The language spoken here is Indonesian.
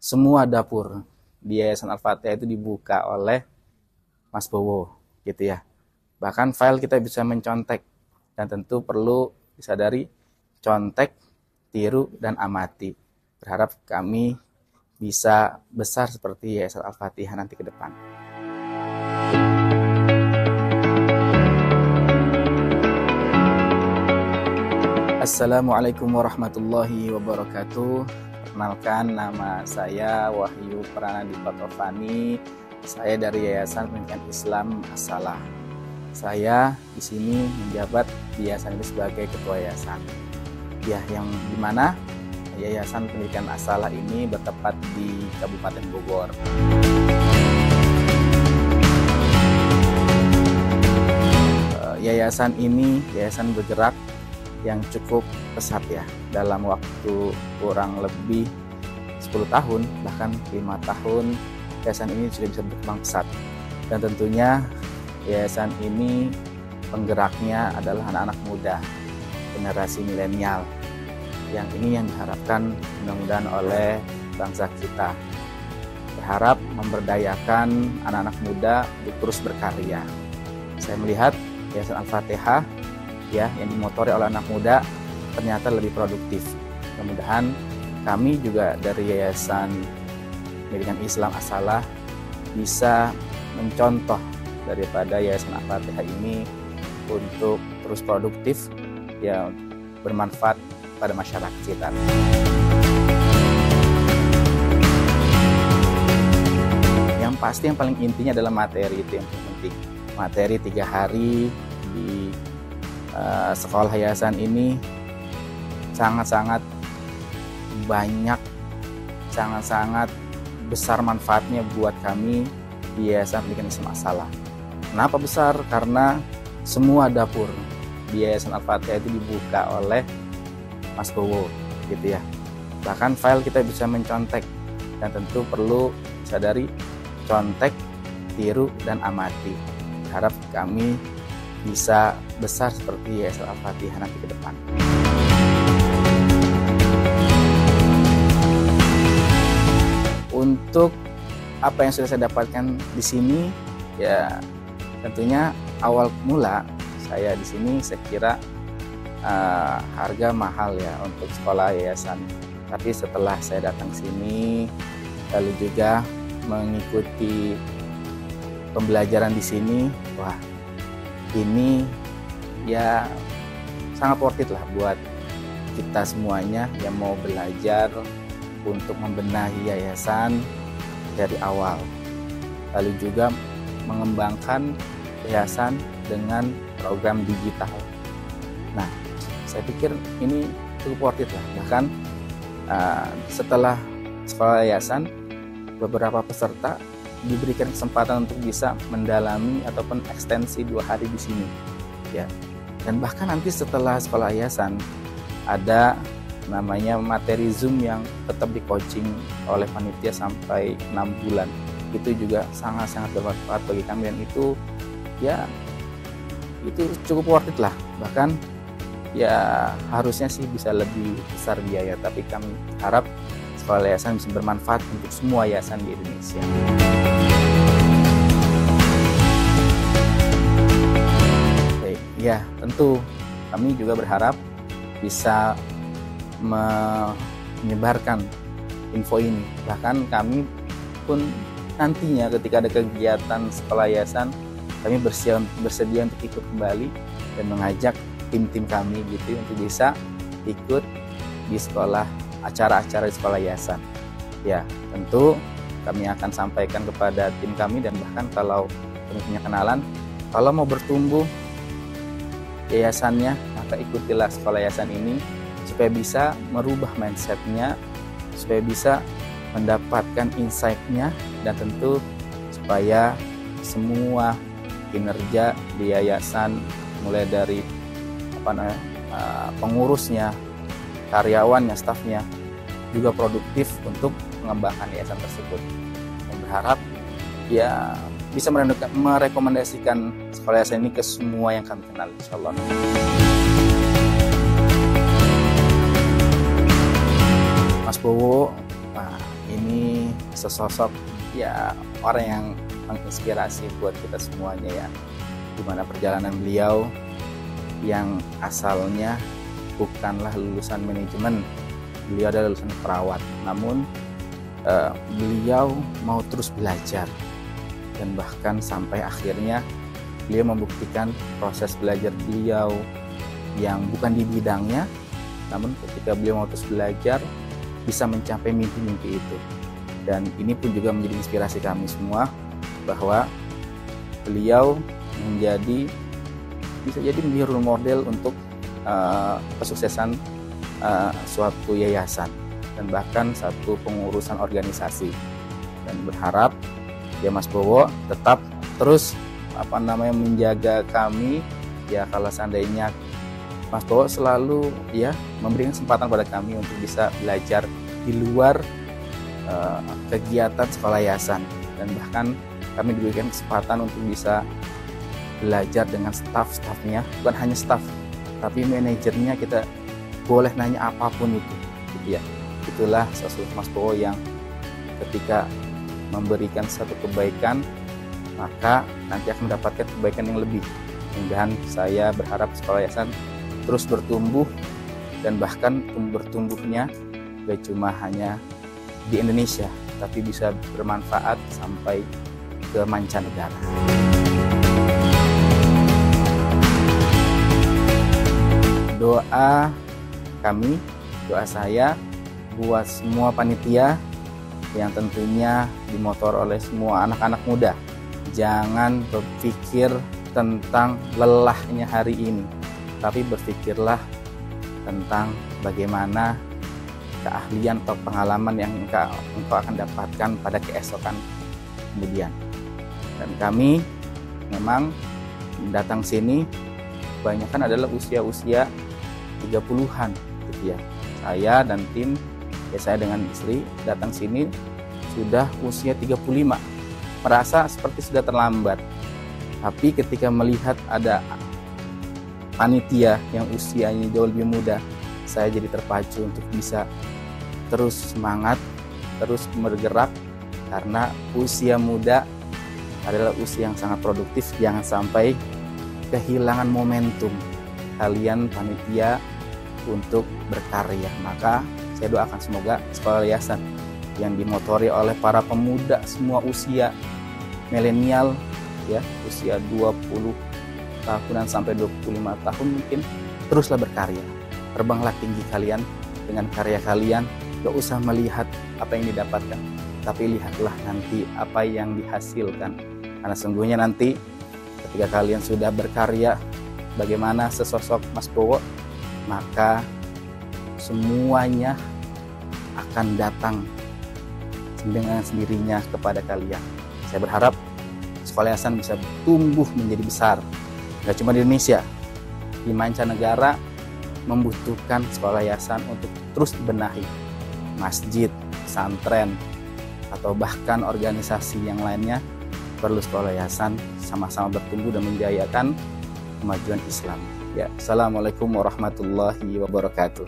semua dapur di Yayasan Al-Fatihah itu dibuka oleh Mas Bowo gitu ya. Bahkan file kita bisa mencontek, dan tentu perlu disadari contek, tiru, dan amati. Berharap kami bisa besar seperti Yayasan Al-Fatihah nanti ke depan. Assalamualaikum warahmatullahi wabarakatuh. Perkenalkan, nama saya Wahyu Pranandipta Taufani. Saya dari Yayasan Pendidikan Islam As-Salah. Saya di sini menjabat di yayasan ini sebagai ketua yayasan. Ya, yang dimana Yayasan Pendidikan As-Salah ini bertempat di Kabupaten Bogor. Yayasan ini yayasan bergerak yang cukup pesat ya, dalam waktu kurang lebih 10 tahun, bahkan 5 tahun yayasan ini sudah bisa berkembang pesat. Dan tentunya yayasan ini penggeraknya adalah anak-anak muda, generasi milenial, yang ini yang diharapkan mudah-mudahan oleh bangsa kita. Berharap memberdayakan anak-anak muda untuk terus berkarya. Saya melihat Yayasan Al-Fatihah ya, yang dimotori oleh anak muda ternyata lebih produktif. Mudah-mudahan kami juga dari Yayasan Pendidikan Islam As-Salah bisa mencontoh daripada Yayasan Al-Fatihah ini untuk terus produktif ya, bermanfaat pada masyarakat sekitar. Yang pasti yang paling intinya adalah materi, itu yang penting. Materi 3 hari di sekolah yayasan ini sangat-sangat banyak, sangat-sangat besar manfaatnya buat kami di Yayasan Pendidikan Islam As-Salah. Kenapa besar? Karena semua dapur di Yayasan Al-Fatihah itu dibuka oleh Mas Bowo gitu ya. Bahkan file kita bisa mencontek, dan tentu perlu sadari contek, tiru, dan amati. Harap kami bisa besar seperti Yayasan Al-Fatihah nanti ke depan. Untuk apa yang sudah saya dapatkan di sini ya, tentunya awal mula saya di sini saya kira harga mahal ya untuk sekolah yayasan. Tapi setelah saya datang sini lalu juga mengikuti pembelajaran di sini, wah ini ya sangat worth it lah buat kita semuanya yang mau belajar untuk membenahi yayasan dari awal, lalu juga mengembangkan yayasan dengan program digital. Nah, saya pikir ini cukup worth it lah. Bahkan setelah sekolah yayasan, beberapa peserta diberikan kesempatan untuk bisa mendalami ataupun ekstensi 2 hari di sini ya. Dan bahkan nanti setelah sekolah yayasan ada namanya materi Zoom yang tetap di coaching oleh panitia sampai 6 bulan. Itu juga sangat-sangat bermanfaat bagi kami, dan itu ya itu cukup worth it lah. Bahkan ya harusnya sih bisa lebih besar biaya, tapi kami harap sekolah yayasan bisa bermanfaat untuk semua yayasan di Indonesia. Ya, tentu kami juga berharap bisa menyebarkan info ini. Bahkan kami pun nantinya ketika ada kegiatan sekolah yayasan, kami bersedia untuk ikut kembali dan mengajak tim-tim kami gitu untuk bisa ikut di sekolah, acara-acara di sekolah yayasan. Ya, tentu kami akan sampaikan kepada tim kami, dan bahkan kalau kami punya kenalan, kalau mau bertumbuh yayasannya, maka ikutilah sekolah yayasan ini supaya bisa merubah mindsetnya, supaya bisa mendapatkan insight-nya, dan tentu supaya semua kinerja di yayasan mulai dari pengurusnya, karyawannya, stafnya juga produktif untuk mengembangkan yayasan tersebut. Dan berharap ya bisa merekomendasikan sekolah yayasan ini ke semua yang kami kenal, insyaallah. Mas Bowo, nah ini sesosok ya orang yang menginspirasi buat kita semuanya ya. Dimana perjalanan beliau yang asalnya bukanlah lulusan manajemen, beliau adalah lulusan perawat, namun beliau mau terus belajar dan bahkan sampai akhirnya beliau membuktikan proses belajar beliau yang bukan di bidangnya, namun ketika beliau mau terus belajar bisa mencapai mimpi-mimpi itu. Dan ini pun juga menjadi inspirasi kami semua bahwa beliau bisa jadi menjadi role model untuk kesuksesan suatu yayasan dan bahkan satu pengurusan organisasi. Dan berharap ya Mas Bowo tetap terus menjaga kami ya, kalau seandainya Mas Bowo selalu ya memberikan kesempatan pada kami untuk bisa belajar di luar kegiatan sekolah yayasan, dan bahkan kami diberikan kesempatan untuk bisa belajar dengan staf-stafnya, bukan hanya staf tapi manajernya, kita boleh nanya apapun itu gitu ya. Itulah sosok Mas Bowo yang ketika memberikan satu kebaikan maka nanti akan mendapatkan kebaikan yang lebih. Dan saya berharap sekolah yayasan terus bertumbuh, dan bahkan bertumbuhnya gak cuma hanya di Indonesia tapi bisa bermanfaat sampai ke mancanegara. Doa kami, doa saya buat semua panitia yang tentunya dimotor oleh semua anak-anak muda, jangan berpikir tentang lelahnya hari ini, tapi berpikirlah tentang bagaimana keahlian atau pengalaman yang engkau akan dapatkan pada keesokan kemudian. Dan kami memang datang sini kebanyakan adalah usia-usia 30-an gitu ya. Saya dan tim, ya saya dengan istri datang sini sudah usia 35, merasa seperti sudah terlambat. Tapi ketika melihat ada panitia yang usianya jauh lebih muda, saya jadi terpacu untuk bisa terus semangat, terus bergerak, karena usia muda adalah usia yang sangat produktif. Jangan sampai kehilangan momentum kalian panitia untuk berkarya. Maka saya doakan semoga sekolah yayasan yang dimotori oleh para pemuda semua usia milenial ya, usia 20 tahunan sampai 25 tahun mungkin, teruslah berkarya. Terbanglah tinggi kalian dengan karya kalian. Gak usah melihat apa yang didapatkan, tapi lihatlah nanti apa yang dihasilkan. Karena sungguhnya nanti ketika kalian sudah berkarya bagaimana sesosok Mas Bowo, maka semuanya akan datang dengan sendirinya kepada kalian. Saya berharap sekolah yayasan bisa tumbuh menjadi besar, gak cuma di Indonesia, di mancanegara membutuhkan sekolah yayasan untuk terus dibenahi. Masjid, pesantren, atau bahkan organisasi yang lainnya perlu sekolah yayasan sama-sama bertumbuh dan menjayakan kemajuan Islam. Ya, Assalamualaikum warahmatullahi wabarakatuh.